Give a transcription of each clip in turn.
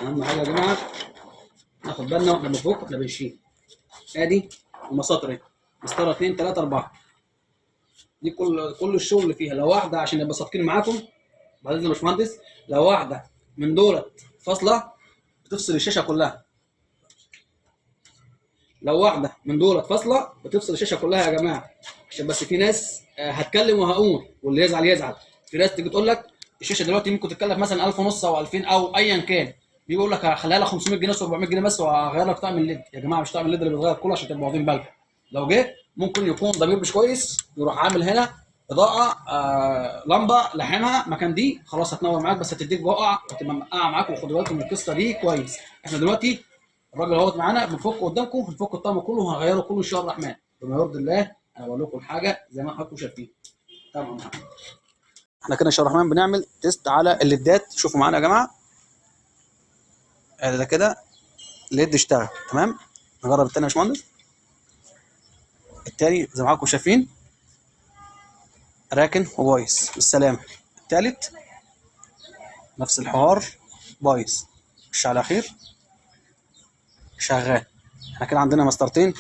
اهم حاجه يا جماعه ناخد بالنا واحنا بنفك واحنا بنشيل. ادي المساطر اهي، مسطره 2 3 4 دي كل الشغل اللي فيها. لو واحده عشان نبقى صادقين معاكم بعدين يا باشمهندس، لو واحده من دولت فاصله بتفصل الشاشه كلها. لو واحده من دولت فاصله بتفصل الشاشه كلها يا جماعه. عشان بس في ناس هتكلم وهقول، واللي يزعل يزعل. في ناس تيجي تقول لك الشاشه دلوقتي ممكن تتكلف مثلا 1000 ونص او 2000 او ايا كان، بيقول لك هخليها لك 500 جنيه 700 جنيه بس وهغير لك طقم الليد. يا جماعه مش طقم الليد اللي بيتغير كله عشان تبقوا واخدين بالكم. لو جه ممكن يكون ضمير مش كويس يروح عامل هنا اضاءه لمبه لحمها مكان دي خلاص هتنور معاك بس هتديك بقع وتبقى مقعه معاك. وخدوا بالكم من القصه دي كويس. احنا دلوقتي الراجل اهوت معانا بنفك قدامكم، هنفك الطقم كله وهنغيره كله ان شاء الله الرحمن بما يرضي الله. انا بقول لكم الحاجه زي ما حضراتكم شايفين. تمام. احنا كده ان شاء الله الرحمن بنعمل تيست على الليدات. شوفوا معانا يا جماعه ده كده الليد اشتغل تمام. نجرب التاني يا باشمهندس. التاني زي ما حضراتكم شايفين راكن وبايظ بالسلامه. التالت نفس الحوار بايظ. مش على خير شغال. احنا كده عندنا مسطرتين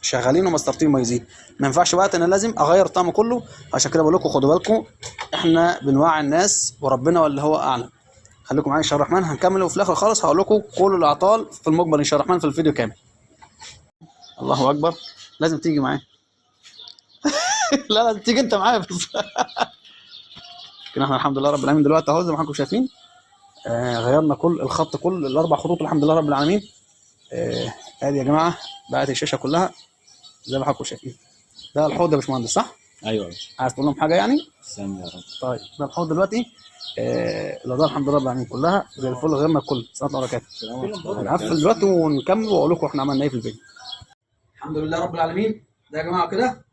شغالين ومسطرتين بايظين. ما ينفعش وقت انا لازم اغير الطقم كله. عشان كده بقول لكم خدوا بالكم احنا بنوعي الناس وربنا ولا هو اعلم. خليكم معايا ان شاء الله الرحمن هنكمل وفي الاخر خالص هقول لكم كل الاعطال في المقبل ان شاء الله الرحمن في الفيديو كامل. الله اكبر لازم تيجي معايا. لا لازم تيجي انت معايا بس. كده احنا الحمد لله رب العالمين دلوقتي اهو زي ما حضراتكم شايفين غيرنا كل الخط كل الاربع خطوط الحمد لله رب العالمين. ادي يا جماعه بقت الشاشه كلها زي ما حضراتكم شايفين. ده الحوض يا باشمهندس صح؟ ايوه. عايز تقول لهم حاجه يعني؟ استنى يا رب. طيب ده الحوض دلوقتي الاضاءه الحمد لله رب العالمين كلها زي الفل غيرنا الكل. صلاه الله وبركاته. هنقفل دلوقتي ونكمل واقول لكم احنا عملنا ايه في الفيديو. الحمد لله رب العالمين. ده يا جماعه كده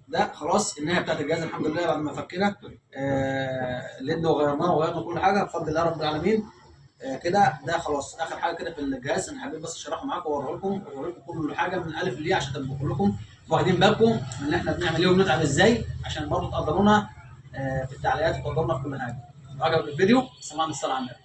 ده خلاص النهايه بتاعت الجهاز الحمد لله بعد ما فكينا الليد وغيرناه وغيرنا كل حاجه بفضل الله رب العالمين. كده ده خلاص اخر حاجه كده في الجهاز. انا حبيت بس اشرحه معاكم واوريه لكم كل حاجه من الف للياء عشان تبقوا كلكم واخدين بالكم من احنا بنعمل ايه وبنتعب ازاي عشان برضه تقدرونا في التعليقات وتقدرونا في كل حاجه. لو عجبك الفيديو سمعنا الصلاه على النبي.